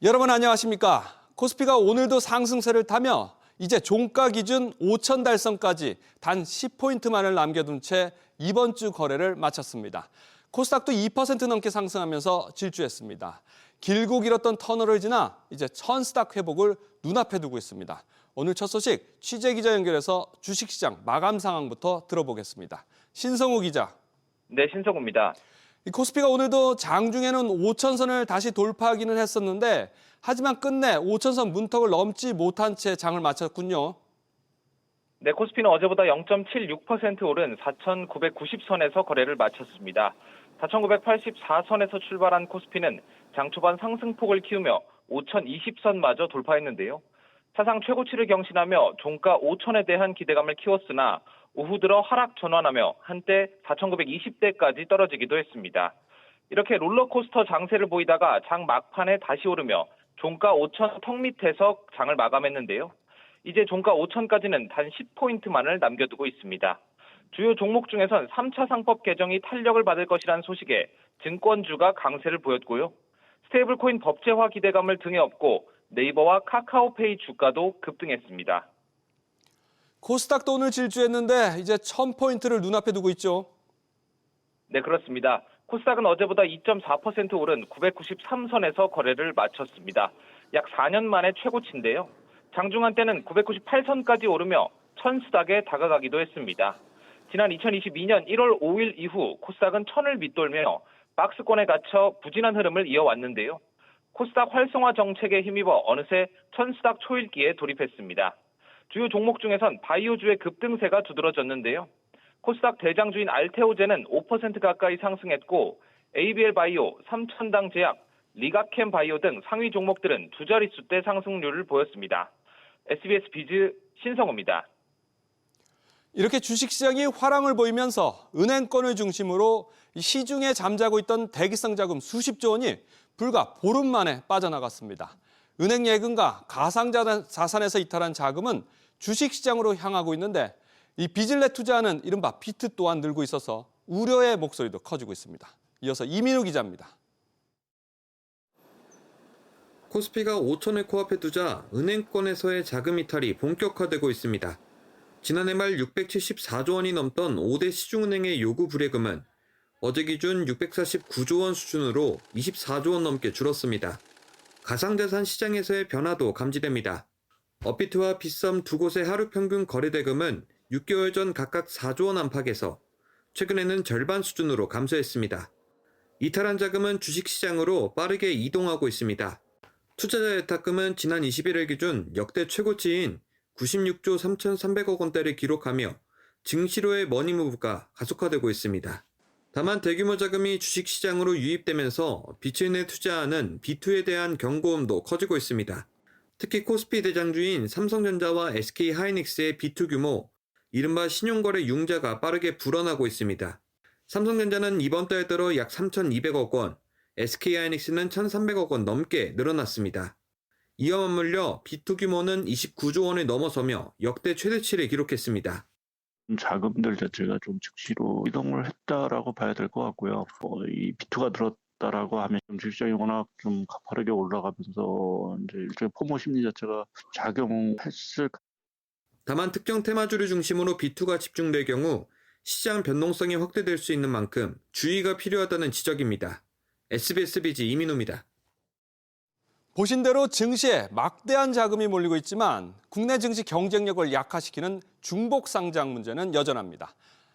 여러분 안녕하십니까? 코스피가 오늘도 상승세를 타며 이제 종가 기준 5천 달성까지 단 10포인트만을 남겨둔 채 이번 주 거래를 마쳤습니다. 코스닥도 2% 넘게 상승하면서 질주했습니다. 길고 길었던 터널을 지나 이제 천스닥 회복을 눈앞에 두고 있습니다. 오늘 첫 소식 취재기자 연결해서 주식시장 마감 상황부터 들어보겠습니다. 신성우 기자. 네, 신성우입니다. 코스피가 오늘도 장중에는 5천선을 다시 돌파하기는 했었는데 하지만 끝내 5천선 문턱을 넘지 못한 채 장을 마쳤군요. 네, 코스피는 어제보다 0.76% 오른 4,990선에서 거래를 마쳤습니다. 4,984선에서 출발한 코스피는 장 초반 상승폭을 키우며 5,020선마저 돌파했는데요. 사상 최고치를 경신하며 종가 5천에 대한 기대감을 키웠으나 오후 들어 하락 전환하며 한때 4,920대까지 떨어지기도 했습니다. 이렇게 롤러코스터 장세를 보이다가 장 막판에 다시 오르며 종가 5천 턱 밑에서 장을 마감했는데요. 이제 종가 5천까지는 단 10포인트만을 남겨두고 있습니다. 주요 종목 중에선 3차 상법 개정이 탄력을 받을 것이란 소식에 증권주가 강세를 보였고요. 스테이블코인 법제화 기대감을 등에 업고 네이버와 카카오페이 주가도 급등했습니다. 코스닥도 오늘 질주했는데 이제 1000포인트를 눈앞에 두고 있죠. 네, 그렇습니다. 코스닥은 어제보다 2.4% 오른 993선에서 거래를 마쳤습니다. 약 4년 만에 최고치인데요. 장중한 때는 998선까지 오르며 천스닥에 다가가기도 했습니다. 지난 2022년 1월 5일 이후 코스닥은 1000을 밑돌며 박스권에 갇혀 부진한 흐름을 이어왔는데요. 코스닥 활성화 정책에 힘입어 어느새 천스닥 초읽기에 돌입했습니다. 주요 종목 중에선 바이오주의 급등세가 두드러졌는데요. 코스닥 대장주인 알테오젠은 5% 가까이 상승했고 ABL 바이오, 삼천당 제약, 리가캠 바이오 등 상위 종목들은 두 자릿수대 상승률을 보였습니다. SBS 비즈 신성우입니다. 이렇게 주식시장이 화랑을 보이면서 은행권을 중심으로 시중에 잠자고 있던 대기성 자금 수십조 원이 불과 보름 만에 빠져나갔습니다. 은행 예금과 가상자산에서 이탈한 자금은 주식시장으로 향하고 있는데 이 빚을 내 투자하는 이른바 비트 또한 늘고 있어서 우려의 목소리도 커지고 있습니다. 이어서 이민우 기자입니다. 코스피가 5천을 코앞에 두자 은행권에서의 자금 이탈이 본격화되고 있습니다. 지난해 말 674조 원이 넘던 5대 시중은행의 요구 불예금은 어제 기준 649조 원 수준으로 24조 원 넘게 줄었습니다. 가상자산 시장에서의 변화도 감지됩니다. 업비트와 빗썸 두 곳의 하루 평균 거래 대금은 6개월 전 각각 4조 원 안팎에서 최근에는 절반 수준으로 감소했습니다. 이탈한 자금은 주식시장으로 빠르게 이동하고 있습니다. 투자자 예탁금은 지난 21일 기준 역대 최고치인 96조 3,300억 원대를 기록하며 증시로의 머니무브가 가속화되고 있습니다. 다만 대규모 자금이 주식시장으로 유입되면서 빚을 내 투자하는 B2에 대한 경고음도 커지고 있습니다. 특히 코스피 대장주인 삼성전자와 SK하이닉스의 B2 규모, 이른바 신용거래 융자가 빠르게 불어나고 있습니다. 삼성전자는 이번 달 들어 약 3,200억 원, SK하이닉스는 1,300억 원 넘게 늘어났습니다. 이와 맞물려 B2 규모는 29조 원을 넘어서며 역대 최대치를 기록했습니다. 자금들 자체가 좀 즉시로 이동을 했다라고 봐야 될 것 같고요. 이 비트가 늘었다라고 하면 주식시장이 워낙 좀 가파르게 올라가면서 이제 일종의 포모 심리 자체가 작용했을. 다만 특정 테마주를 중심으로 B2가 집중될 경우 시장 변동성이 확대될 수 있는 만큼 주의가 필요하다는 지적입니다. SBS 비즈 이민호입니다. 보신 대로 증시에 막대한 자금이 몰리고 있지만 국내 증시 경쟁력을 약화시키는 중복 상장 문제는 여전합니다.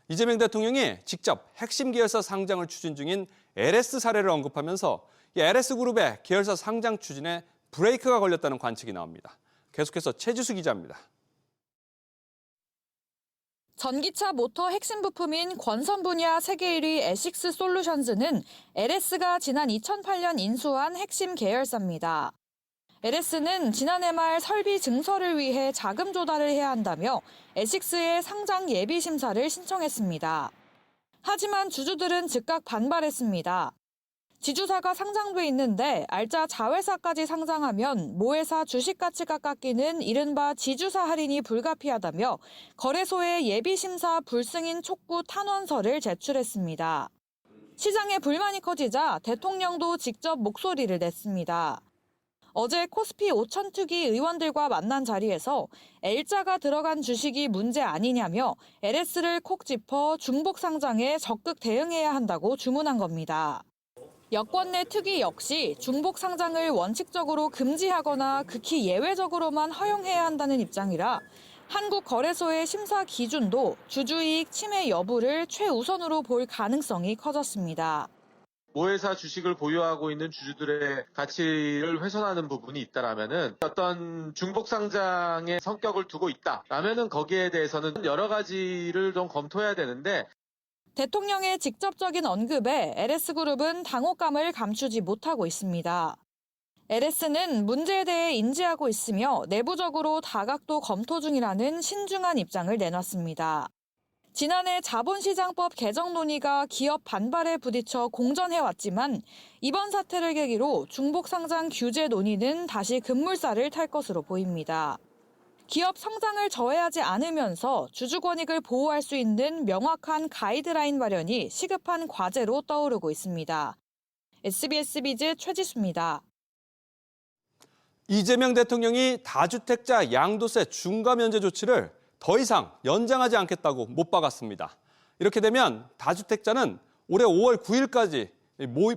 이재명 대통령이 직접 핵심 계열사 상장을 추진 중인 LS 사례를 언급하면서 이 LS그룹의 계열사 상장 추진에 브레이크가 걸렸다는 관측이 나옵니다. 계속해서 최지수 기자입니다. 전기차 모터 핵심 부품인 권선 분야 세계 1위 에식스 솔루션즈는 LS가 지난 2008년 인수한 핵심 계열사입니다. LS는 지난해 말 설비 증설을 위해 자금 조달을 해야 한다며 에식스의 상장 예비 심사를 신청했습니다. 하지만 주주들은 즉각 반발했습니다. 지주사가 상장돼 있는데 알짜 자회사까지 상장하면 모회사 주식 가치가 깎이는 이른바 지주사 할인이 불가피하다며 거래소에 예비심사 불승인 촉구 탄원서를 제출했습니다. 시장의 불만이 커지자 대통령도 직접 목소리를 냈습니다. 어제 코스피 5천 투기 의원들과 만난 자리에서 L자가 들어간 주식이 문제 아니냐며 LS를 콕 짚어 중복 상장에 적극 대응해야 한다고 주문한 겁니다. 여권 내 투기 역시 중복 상장을 원칙적으로 금지하거나 극히 예외적으로만 허용해야 한다는 입장이라 한국거래소의 심사 기준도 주주이익 침해 여부를 최우선으로 볼 가능성이 커졌습니다. 모회사 주식을 보유하고 있는 주주들의 가치를 훼손하는 부분이 있다라면은 어떤 중복 상장의 성격을 두고 있다라면은 거기에 대해서는 여러 가지를 좀 검토해야 되는데 대통령의 직접적인 언급에 LS그룹은 당혹감을 감추지 못하고 있습니다. LS는 문제에 대해 인지하고 있으며 내부적으로 다각도 검토 중이라는 신중한 입장을 내놨습니다. 지난해 자본시장법 개정 논의가 기업 반발에 부딪혀 공전해왔지만 이번 사태를 계기로 중복상장 규제 논의는 다시 급물살을 탈 것으로 보입니다. 기업 성장을 저해하지 않으면서 주주 권익을 보호할 수 있는 명확한 가이드라인 마련이 시급한 과제로 떠오르고 있습니다. SBS 비즈 최지수입니다. 이재명 대통령이 다주택자 양도세 중과 면제 조치를 더 이상 연장하지 않겠다고 못 박았습니다. 이렇게 되면 다주택자는 올해 5월 9일까지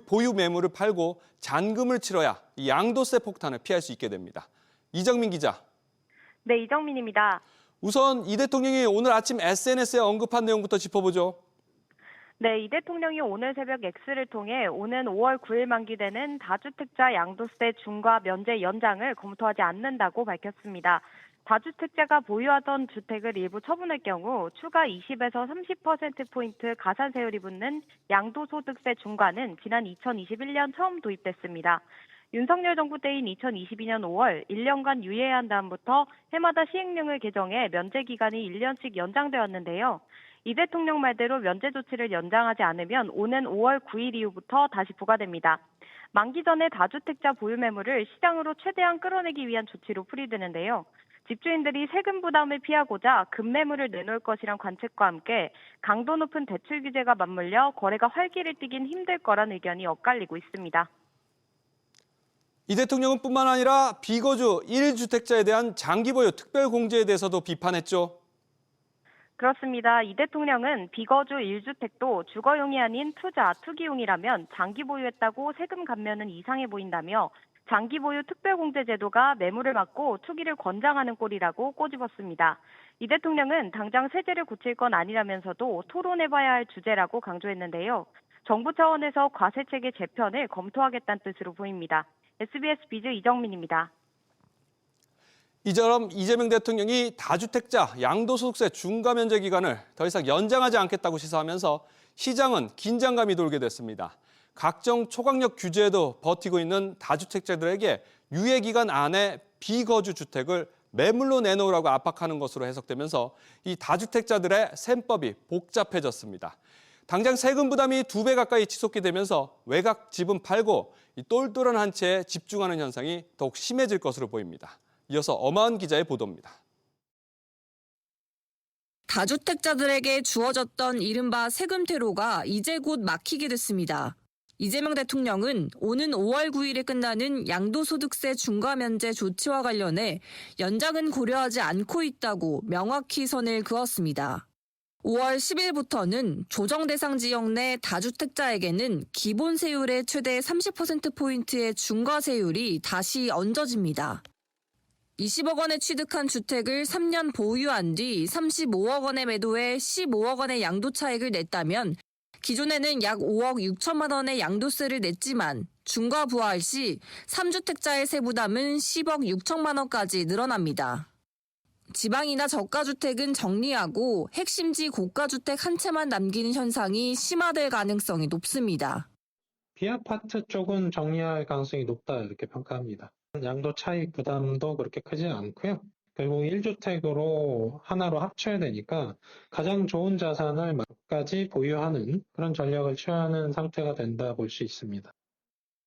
보유 매물을 팔고 잔금을 치러야 양도세 폭탄을 피할 수 있게 됩니다. 이정민 기자. 네, 이정민입니다. 우선 이 대통령이 오늘 아침 SNS에 언급한 내용부터 짚어보죠. 네, 이 대통령이 오늘 새벽 X를 통해 오는 5월 9일 만기되는 다주택자 양도세 중과 면제 연장을 검토하지 않는다고 밝혔습니다. 다주택자가 보유하던 주택을 일부 처분할 경우 추가 20에서 30%포인트 가산세율이 붙는 양도소득세 중과는 지난 2021년 처음 도입됐습니다. 윤석열 정부 때인 2022년 5월 1년간 유예한 다음부터 해마다 시행령을 개정해 면제 기간이 1년씩 연장되었는데요. 이 대통령 말대로 면제 조치를 연장하지 않으면 오는 5월 9일 이후부터 다시 부과됩니다. 만기 전에 다주택자 보유 매물을 시장으로 최대한 끌어내기 위한 조치로 풀이되는데요. 집주인들이 세금 부담을 피하고자 급매물을 내놓을 것이란 관측과 함께 강도 높은 대출 규제가 맞물려 거래가 활기를 띠긴 힘들 거란 의견이 엇갈리고 있습니다. 이 대통령은 뿐만 아니라 비거주 1주택자에 대한 장기 보유 특별 공제에 대해서도 비판했죠. 그렇습니다. 이 대통령은 비거주 1주택도 주거용이 아닌 투기용이라면 장기 보유했다고 세금 감면은 이상해 보인다며 장기 보유 특별공제 제도가 매물을 막고 투기를 권장하는 꼴이라고 꼬집었습니다. 이 대통령은 당장 세제를 고칠 건 아니라면서도 토론해봐야 할 주제라고 강조했는데요. 정부 차원에서 과세체계 재편을 검토하겠다는 뜻으로 보입니다. SBS 비즈 이정민입니다. 이처럼 이재명 대통령이 다주택자 양도소득세 중과 면제 기간을 더 이상 연장하지 않겠다고 시사하면서 시장은 긴장감이 돌게 됐습니다. 각종 초강력 규제에도 버티고 있는 다주택자들에게 유예 기간 안에 비거주 주택을 매물로 내놓으라고 압박하는 것으로 해석되면서 이 다주택자들의 셈법이 복잡해졌습니다. 당장 세금 부담이 2배 가까이 치솟게 되면서 외곽 집은 팔고 이 똘똘한 한 채에 집중하는 현상이 더욱 심해질 것으로 보입니다. 이어서 엄하은 기자의 보도입니다. 다주택자들에게 주어졌던 이른바 세금 퇴로가 이제 곧 막히게 됐습니다. 이재명 대통령은 오는 5월 9일에 끝나는 양도소득세 중과 면제 조치와 관련해 연장은 고려하지 않고 있다고 명확히 선을 그었습니다. 5월 10일부터는 조정 대상 지역 내 다주택자에게는 기본 세율의 최대 30%포인트의 중과세율이 다시 얹어집니다. 20억 원에 취득한 주택을 3년 보유한 뒤 35억 원에 매도해 15억 원의 양도 차익을 냈다면 기존에는 약 5억 6천만 원의 양도세를 냈지만 중과 부과할 시 3주택자의 세부담은 10억 6천만 원까지 늘어납니다. 지방이나 저가주택은 정리하고 핵심지 고가주택 한 채만 남기는 현상이 심화될 가능성이 높습니다. 비아파트 쪽은 정리할 가능성이 높다 이렇게 평가합니다. 양도 차익 부담도 그렇게 크지 않고요. 결국 1주택으로 하나로 합쳐야 되니까 가장 좋은 자산을 몇 가지 보유하는 그런 전략을 취하는 상태가 된다 볼 수 있습니다.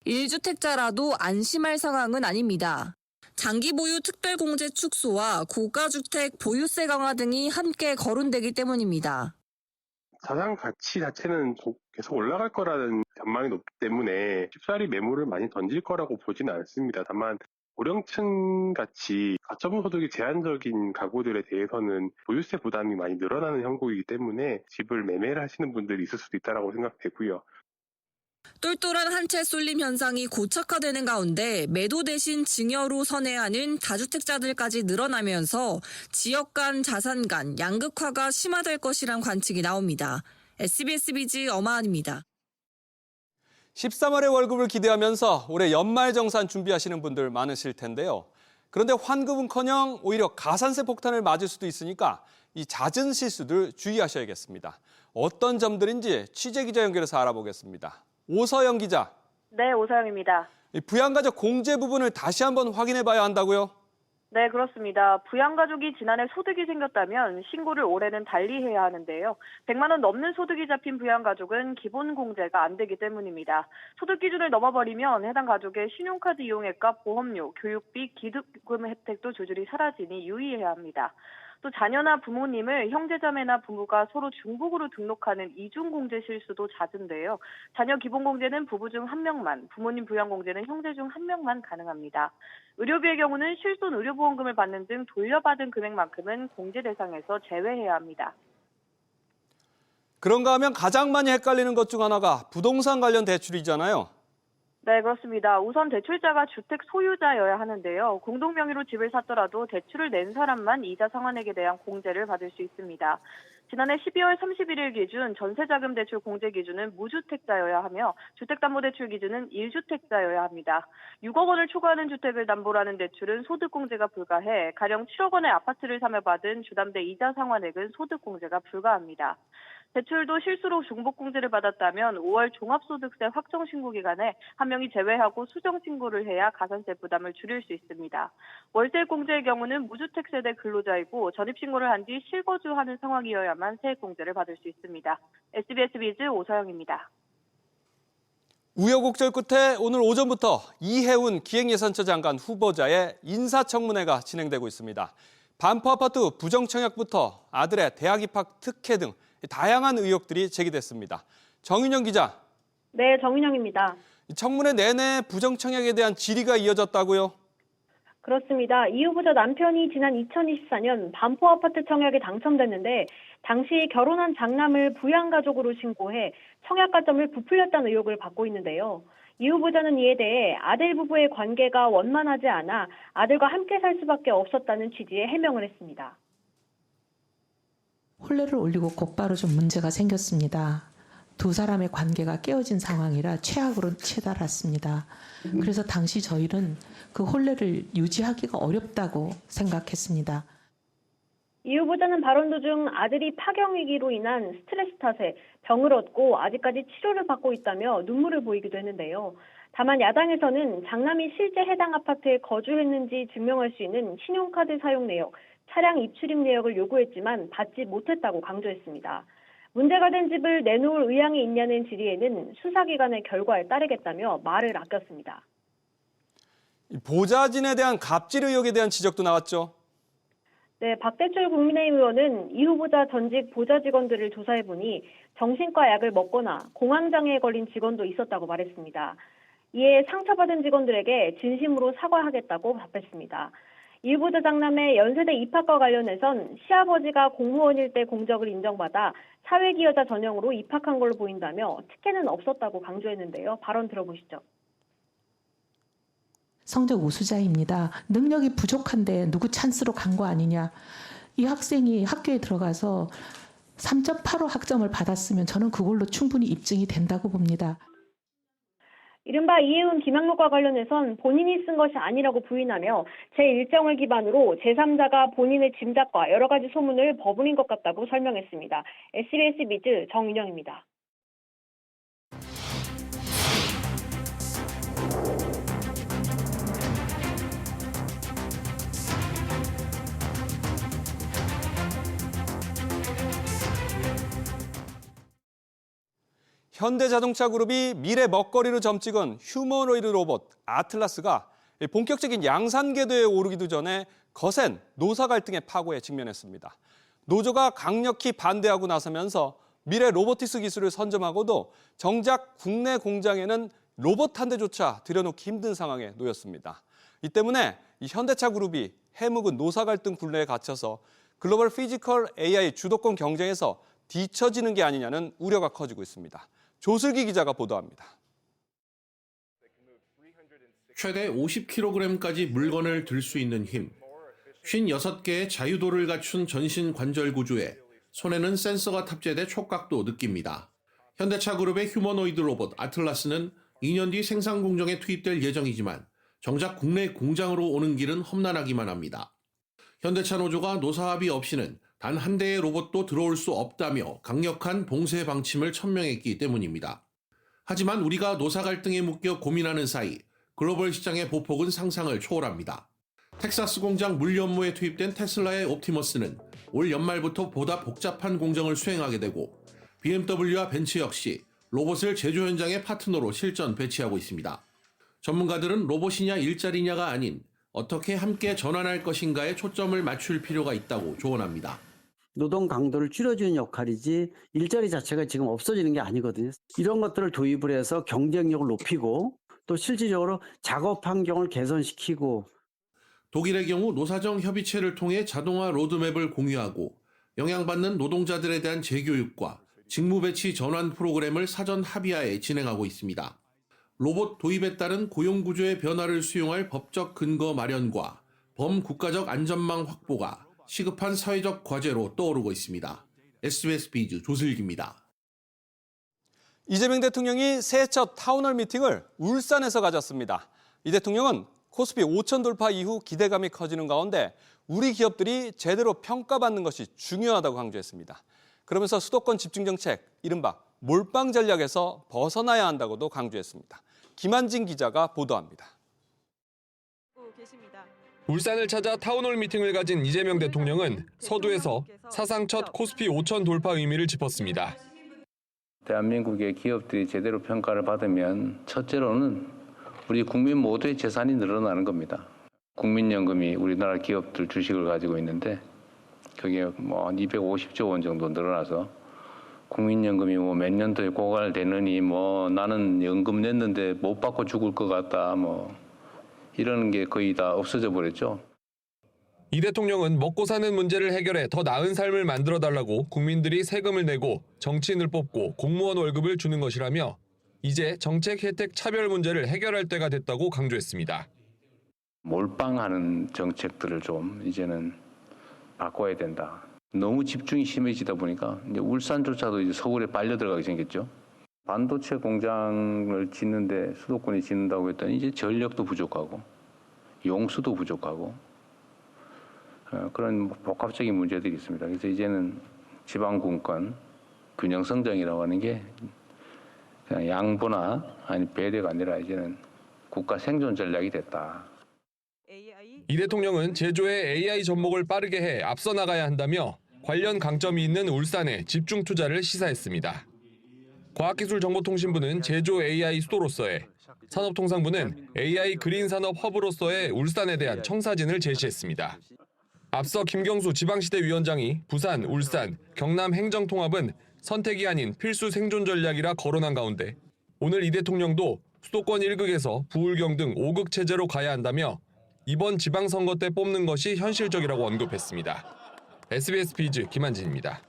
1주택자라도 안심할 상황은 아닙니다. 장기 보유 특별공제 축소와 고가주택 보유세 강화 등이 함께 거론되기 때문입니다. 자산 가치 자체는 계속 올라갈 거라는 전망이 높기 때문에 쉽사리 매물을 많이 던질 거라고 보지는 않습니다. 다만 고령층 같이 가처분 소득이 제한적인 가구들에 대해서는 보유세 부담이 많이 늘어나는 형국이기 때문에 집을 매매를 하시는 분들이 있을 수도 있다고 생각되고요. 똘똘한 한 채 쏠림 현상이 고착화되는 가운데 매도 대신 증여로 선회하는 다주택자들까지 늘어나면서 지역 간, 자산 간 양극화가 심화될 것이란 관측이 나옵니다. SBS 비즈 엄하은입니다. 13월의 월급을 기대하면서 올해 연말정산 준비하시는 분들 많으실 텐데요. 그런데 환급은커녕 오히려 가산세 폭탄을 맞을 수도 있으니까 이 잦은 실수들 주의하셔야겠습니다. 어떤 점들인지 취재기자 연결해서 알아보겠습니다. 오서영 기자. 네, 오서영입니다. 이 부양가족 공제 부분을 다시 한번 확인해 봐야 한다고요? 네, 그렇습니다. 부양가족이 지난해 소득이 생겼다면 신고를 올해는 달리 해야 하는데요. 100만 원 넘는 소득이 잡힌 부양가족은 기본 공제가 안 되기 때문입니다. 소득 기준을 넘어버리면 해당 가족의 신용카드 이용액과 보험료, 교육비, 기득금 혜택도 조절이 사라지니 유의해야 합니다. 또 자녀나 부모님을 형제자매나 부부가 서로 중복으로 등록하는 이중공제 실수도 잦은데요. 자녀 기본공제는 부부 중 1명만, 부모님 부양공제는 형제 중 1명만 가능합니다. 의료비의 경우는 실손 의료보험금을 받는 등 돌려받은 금액만큼은 공제 대상에서 제외해야 합니다. 그런가 하면 가장 많이 헷갈리는 것 중 하나가 부동산 관련 대출이잖아요. 네, 그렇습니다. 우선 대출자가 주택 소유자여야 하는데요. 공동 명의로 집을 샀더라도 대출을 낸 사람만 이자 상환액에 대한 공제를 받을 수 있습니다. 지난해 12월 31일 기준 전세자금 대출 공제 기준은 무주택자여야 하며 주택담보대출 기준은 1주택자여야 합니다. 6억 원을 초과하는 주택을 담보로 하는 대출은 소득공제가 불가해 가령 7억 원의 아파트를 사며 받은 주담대 이자 상환액은 소득공제가 불가합니다. 대출도 실수로 중복공제를 받았다면 5월 종합소득세 확정신고 기간에 한 명이 제외하고 수정신고를 해야 가산세 부담을 줄일 수 있습니다. 월세공제의 경우는 무주택 세대 근로자이고 전입신고를 한 뒤 실거주하는 상황이어야만 세액공제를 받을 수 있습니다. SBS 비즈 오서영입니다. 우여곡절 끝에 오늘 오전부터 이해운 기획예산처 장관 후보자의 인사청문회가 진행되고 있습니다. 반포아파트 부정청약부터 아들의 대학 입학 특혜 등 다양한 의혹들이 제기됐습니다. 정윤영 기자. 네, 정윤영입니다. 청문회 내내 부정청약에 대한 질의가 이어졌다고요? 그렇습니다. 이 후보자 남편이 지난 2024년 반포아파트 청약에 당첨됐는데 당시 결혼한 장남을 부양가족으로 신고해 청약 가점을 부풀렸다는 의혹을 받고 있는데요. 이 후보자는 이에 대해 아들 부부의 관계가 원만하지 않아 아들과 함께 살 수밖에 없었다는 취지의 해명을 했습니다. 혼례를 올리고 곧바로 좀 문제가 생겼습니다. 두 사람의 관계가 깨어진 상황이라 최악으로 치달았습니다. 그래서 당시 저희는 그 혼례를 유지하기가 어렵다고 생각했습니다. 이 후보자는 발언 도중 아들이 파경위기로 인한 스트레스 탓에 병을 얻고 아직까지 치료를 받고 있다며 눈물을 보이기도 했는데요. 다만 야당에서는 장남이 실제 해당 아파트에 거주했는지 증명할 수 있는 신용카드 사용 내역, 차량 입출입 내역을 요구했지만 받지 못했다고 강조했습니다. 문제가 된 집을 내놓을 의향이 있냐는 질의에는 수사기관의 결과에 따르겠다며 말을 아꼈습니다. 보좌진에 대한 갑질 의혹에 대한 지적도 나왔죠. 네, 박대출 국민의힘 의원은 이 후보자 전직 보좌 직원들을 조사해보니 정신과 약을 먹거나 공황장애에 걸린 직원도 있었다고 말했습니다. 이에 상처받은 직원들에게 진심으로 사과하겠다고 답했습니다. 이 후보자 장남의 연세대 입학과 관련해선 시아버지가 공무원일 때 공적을 인정받아 사회기여자 전형으로 입학한 걸로 보인다며 특혜는 없었다고 강조했는데요. 발언 들어보시죠. 성적 우수자입니다. 능력이 부족한데 누구 찬스로 간 거 아니냐. 이 학생이 학교에 들어가서 3.85 학점을 받았으면 저는 그걸로 충분히 입증이 된다고 봅니다. 이른바 이해운 김학록과 관련해선 본인이 쓴 것이 아니라고 부인하며 제1정을 기반으로 제3자가 본인의 짐작과 여러 가지 소문을 버무린 것 같다고 설명했습니다. SBS 비즈 정윤영입니다. 현대자동차그룹이 미래 먹거리로 점찍은 휴머노이드 로봇 아틀라스가 본격적인 양산 궤도에 오르기도 전에 거센 노사 갈등의 파고에 직면했습니다. 노조가 강력히 반대하고 나서면서 미래 로보티스 기술을 선점하고도 정작 국내 공장에는 로봇 한 대조차 들여놓기 힘든 상황에 놓였습니다. 이 때문에 이 현대차 그룹이 해묵은 노사 갈등 굴레에 갇혀서 글로벌 피지컬 AI 주도권 경쟁에서 뒤처지는 게 아니냐는 우려가 커지고 있습니다. 조슬기 기자가 보도합니다. 최대 50kg까지 물건을 들 수 있는 힘, 56개의 자유도를 갖춘 전신 관절 구조에 손에는 센서가 탑재돼 촉각도 느낍니다. 현대차 그룹의 휴머노이드 로봇 아틀라스는 2년 뒤 생산 공정에 투입될 예정이지만 정작 국내 공장으로 오는 길은 험난하기만 합니다. 현대차 노조가 노사 합의 없이는 단 한 대의 로봇도 들어올 수 없다며 강력한 봉쇄 방침을 천명했기 때문입니다. 하지만 우리가 노사 갈등에 묶여 고민하는 사이 글로벌 시장의 보폭은 상상을 초월합니다. 텍사스 공장 물연무에 투입된 테슬라의 옵티머스는 올 연말부터 보다 복잡한 공정을 수행하게 되고 BMW와 벤츠 역시 로봇을 제조 현장의 파트너로 실전 배치하고 있습니다. 전문가들은 로봇이냐 일자리냐가 아닌 어떻게 함께 전환할 것인가에 초점을 맞출 필요가 있다고 조언합니다. 노동 강도를 줄여주는 역할이지 일자리 자체가 지금 없어지는 게 아니거든요. 이런 것들을 도입을 해서 경쟁력을 높이고 또 실질적으로 작업 환경을 개선시키고 독일의 경우 노사정 협의체를 통해 자동화 로드맵을 공유하고 영향받는 노동자들에 대한 재교육과 직무 배치 전환 프로그램을 사전 합의하에 진행하고 있습니다. 로봇 도입에 따른 고용구조의 변화를 수용할 법적 근거 마련과 범국가적 안전망 확보가 시급한 사회적 과제로 떠오르고 있습니다. SBS 비즈 조슬기입니다. 이재명 대통령이 새해 첫 타운홀 미팅을 울산에서 가졌습니다. 이 대통령은 코스피 5천 돌파 이후 기대감이 커지는 가운데 우리 기업들이 제대로 평가받는 것이 중요하다고 강조했습니다. 그러면서 수도권 집중 정책, 이른바 몰빵 전략에서 벗어나야 한다고도 강조했습니다. 김한진 기자가 보도합니다. 울산을 찾아 타운홀 미팅을 가진 이재명 대통령은 서두에서 사상 첫 코스피 5천 돌파 의미를 짚었습니다. 대한민국의 기업들이 제대로 평가를 받으면 첫째로는 우리 국민 모두의 재산이 늘어나는 겁니다. 국민연금이 우리나라 기업들 주식을 가지고 있는데 그게 뭐 250조 원 정도 늘어나서 국민연금이 뭐 몇 년도에 고갈되느니 뭐 나는 연금 냈는데 못 받고 죽을 것 같다 뭐 이런 게 거의 다 없어져 버렸죠. 이 대통령은 먹고 사는 문제를 해결해 더 나은 삶을 만들어달라고 국민들이 세금을 내고 정치인을 뽑고 공무원 월급을 주는 것이라며 이제 정책 혜택 차별 문제를 해결할 때가 됐다고 강조했습니다. 몰빵하는 정책들을 좀 이제는 바꿔야 된다. 너무 집중이 심해지다 보니까 이제 울산조차도 이제 서울에 빨려 들어가게 생겼죠. 반도체 공장을 짓는데 수도권이 짓는다고 했더니 이제 전력도 부족하고 용수도 부족하고 그런 복합적인 문제들이 있습니다. 그래서 이제는 지방분권 균형 성장이라고 하는 게 그냥 양보나 아니 배려가 아니라 이제는 국가 생존 전략이 됐다. 이 대통령은 제조의 AI 접목을 빠르게 해 앞서 나가야 한다며 관련 강점이 있는 울산에 집중 투자를 시사했습니다. 과학기술정보통신부는 제조 AI 수도로서의, 산업통상부는 AI 그린 산업 허브로서의 울산에 대한 청사진을 제시했습니다. 앞서 김경수 지방시대위원장이 부산, 울산, 경남 행정통합은 선택이 아닌 필수 생존 전략이라 거론한 가운데 오늘 이 대통령도 수도권 1극에서 부울경 등 5극 체제로 가야 한다며 이번 지방선거 때 뽑는 것이 현실적이라고 언급했습니다. SBS 비즈 김한진입니다.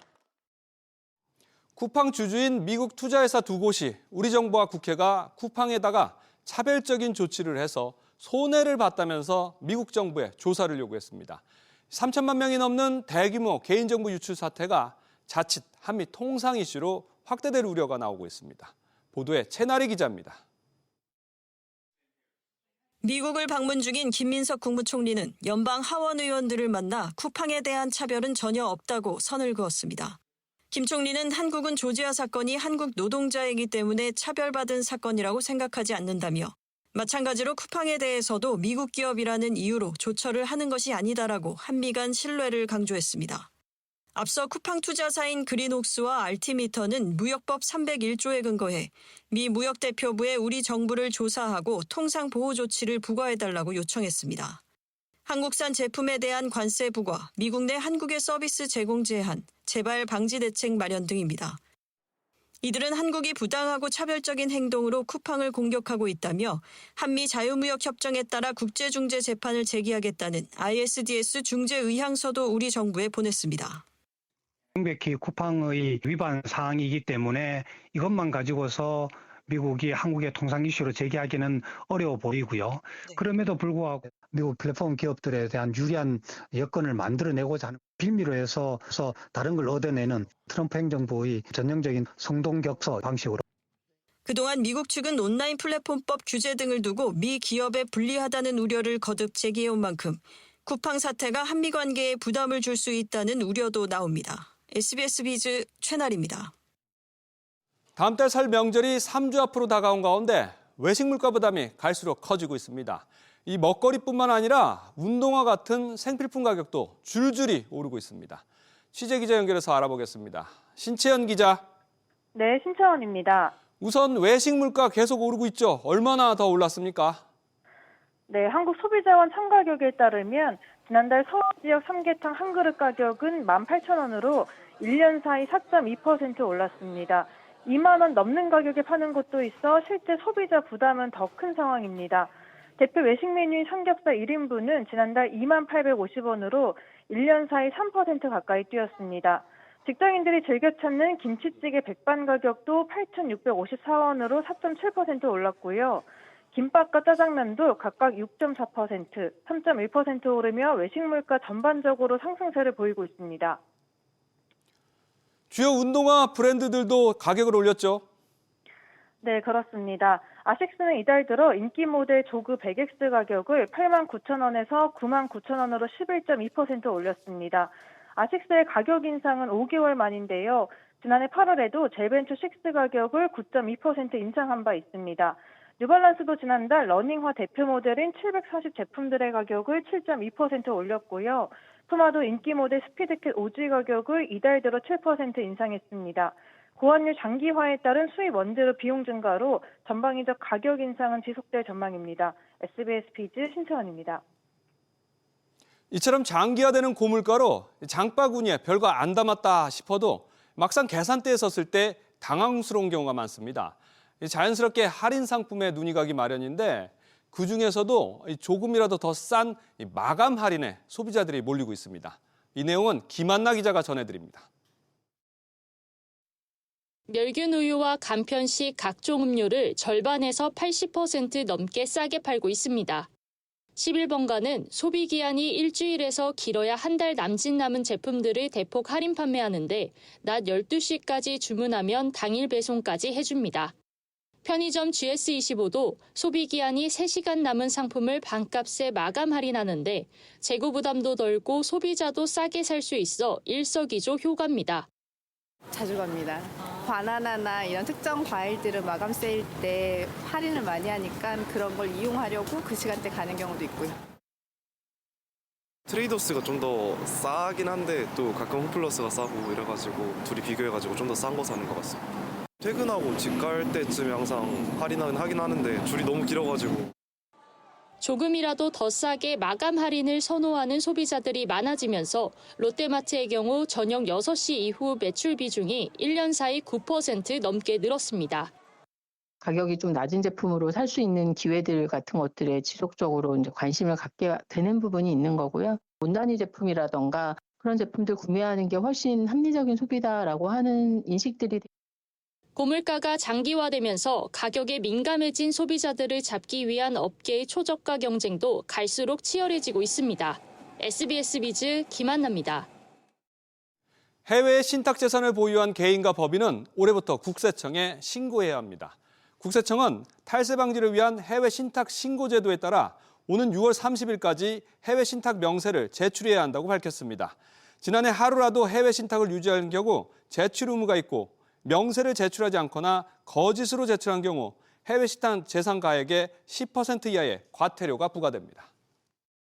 쿠팡 주주인 미국 투자회사 두 곳이 우리 정부와 국회가 쿠팡에다가 차별적인 조치를 해서 손해를 봤다면서 미국 정부에 조사를 요구했습니다. 3천만 명이 넘는 대규모 개인정보 유출 사태가 자칫 한미 통상 이슈로 확대될 우려가 나오고 있습니다. 보도에 채나리 기자입니다. 미국을 방문 중인 김민석 국무총리는 연방 하원 의원들을 만나 쿠팡에 대한 차별은 전혀 없다고 선을 그었습니다. 김 총리는 한국은 조지아 사건이 한국 노동자이기 때문에 차별받은 사건이라고 생각하지 않는다며 마찬가지로 쿠팡에 대해서도 미국 기업이라는 이유로 조처를 하는 것이 아니다라고 한미 간 신뢰를 강조했습니다. 앞서 쿠팡 투자사인 그린옥스와 알티미터는 무역법 301조에 근거해 미 무역대표부에 우리 정부를 조사하고 통상보호 조치를 부과해달라고 요청했습니다. 한국산 제품에 대한 관세 부과, 미국 내 한국의 서비스 제공 제한, 재발 방지 대책 마련 등입니다. 이들은 한국이 부당하고 차별적인 행동으로 쿠팡을 공격하고 있다며 한미 자유무역협정에 따라 국제중재재판을 제기하겠다는 ISDS 중재 의향서도 우리 정부에 보냈습니다. 명백히 쿠팡의 위반 사항이기 때문에 이것만 가지고서 미국이 한국의 통상 이슈로 제기하기는 어려워 보이고요. 그럼에도 불구하고 미국 플랫폼 기업들에 대한 유리한 여건을 만들어내고자 하는 빌미로 해서 다른 걸 얻어내는 트럼프 행정부의 전형적인 성동격서 방식으로. 그동안 미국 측은 온라인 플랫폼법 규제 등을 두고 미 기업에 불리하다는 우려를 거듭 제기해온 만큼 쿠팡 사태가 한미 관계에 부담을 줄 수 있다는 우려도 나옵니다. SBS 비즈 최나리입니다. 다음 달 설 명절이 3주 앞으로 다가온 가운데 외식 물가 부담이 갈수록 커지고 있습니다. 이 먹거리뿐만 아니라 운동화 같은 생필품 가격도 줄줄이 오르고 있습니다. 취재기자 연결해서 알아보겠습니다. 신채연 기자. 네, 신채연입니다. 우선 외식 물가 계속 오르고 있죠. 얼마나 더 올랐습니까? 네, 한국소비자원 참가격에 따르면 지난달 서울 지역 삼계탕 한 그릇 가격은 18,000원으로 1년 사이 4.2% 올랐습니다. 2만 원 넘는 가격에 파는 곳도 있어 실제 소비자 부담은 더 큰 상황입니다. 대표 외식 메뉴인 삼겹살 1인분은 지난달 2850원으로 1년 사이 3% 가까이 뛰었습니다. 직장인들이 즐겨 찾는 김치찌개 백반 가격도 8,654원으로 4.7% 올랐고요. 김밥과 짜장면도 각각 6.4%, 3.1% 오르며 외식 물가 전반적으로 상승세를 보이고 있습니다. 주요 운동화 브랜드들도 가격을 올렸죠. 네, 그렇습니다. 아식스는 이달 들어 인기 모델 조그 100X 가격을 89,000원에서 99,000원으로 11.2% 올렸습니다. 아식스의 가격 인상은 5개월 만인데요. 지난해 8월에도 젤벤투 6 가격을 9.2% 인상한 바 있습니다. 뉴발란스도 지난달 러닝화 대표 모델인 740 제품들의 가격을 7.2% 올렸고요. 푸마도 인기 모델 스피드캣 OG 가격을 이달 들어 7% 인상했습니다. 고환율 장기화에 따른 수입 원재료 비용 증가로 전방위적 가격 인상은 지속될 전망입니다. SBS 비즈 신채원입니다. 이처럼 장기화되는 고물가로 장바구니에 별거 안 담았다 싶어도 막상 계산대에 섰을 때 당황스러운 경우가 많습니다. 자연스럽게 할인 상품에 눈이 가기 마련인데 그중에서도 조금이라도 더 싼 마감 할인에 소비자들이 몰리고 있습니다. 이 내용은 김한나 기자가 전해드립니다. 멸균 우유와 간편식 각종 음료를 절반에서 80% 넘게 싸게 팔고 있습니다. 11번가는 소비기한이 일주일에서 길어야 한 달 남짓 남은 제품들을 대폭 할인 판매하는데 낮 12시까지 주문하면 당일 배송까지 해줍니다. 편의점 GS25도 소비기한이 3시간 남은 상품을 반값에 마감 할인하는데 재고 부담도 덜고 소비자도 싸게 살 수 있어 일석이조 효과입니다. 자주 갑니다. 바나나나 이런 특정 과일들은 마감 세일 때 할인을 많이 하니까 그런 걸 이용하려고 그 시간대 가는 경우도 있고요. 트레이더스가 좀 더 싸긴 한데 또 가끔 홈플러스가 싸고 이래가지고 둘이 비교해가지고 좀 더 싼 거 사는 것 같습니다. 퇴근하고 집 갈 때쯤에 항상 할인은 하긴 하는데 줄이 너무 길어가지고. 조금이라도 더 싸게 마감 할인을 선호하는 소비자들이 많아지면서 롯데마트의 경우 저녁 6시 이후 매출 비중이 1년 사이 9% 넘게 늘었습니다. 가격이 좀 낮은 제품으로 살 수 있는 기회들 같은 것들에 지속적으로 이제 관심을 갖게 되는 부분이 있는 거고요. 원단위 제품이라던가 그런 제품들 구매하는 게 훨씬 합리적인 소비다라고 하는 인식들이 고물가가 장기화되면서 가격에 민감해진 소비자들을 잡기 위한 업계의 초저가 경쟁도 갈수록 치열해지고 있습니다. SBS 비즈 김한나입니다. 해외에 신탁재산을 보유한 개인과 법인은 올해부터 국세청에 신고해야 합니다. 국세청은 탈세 방지를 위한 해외 신탁 신고 제도에 따라 오는 6월 30일까지 해외 신탁 명세를 제출해야 한다고 밝혔습니다. 지난해 하루라도 해외 신탁을 유지하는 경우 제출 의무가 있고 명세를 제출하지 않거나 거짓으로 제출한 경우 해외 신탁 재산 가액의 10% 이하의 과태료가 부과됩니다.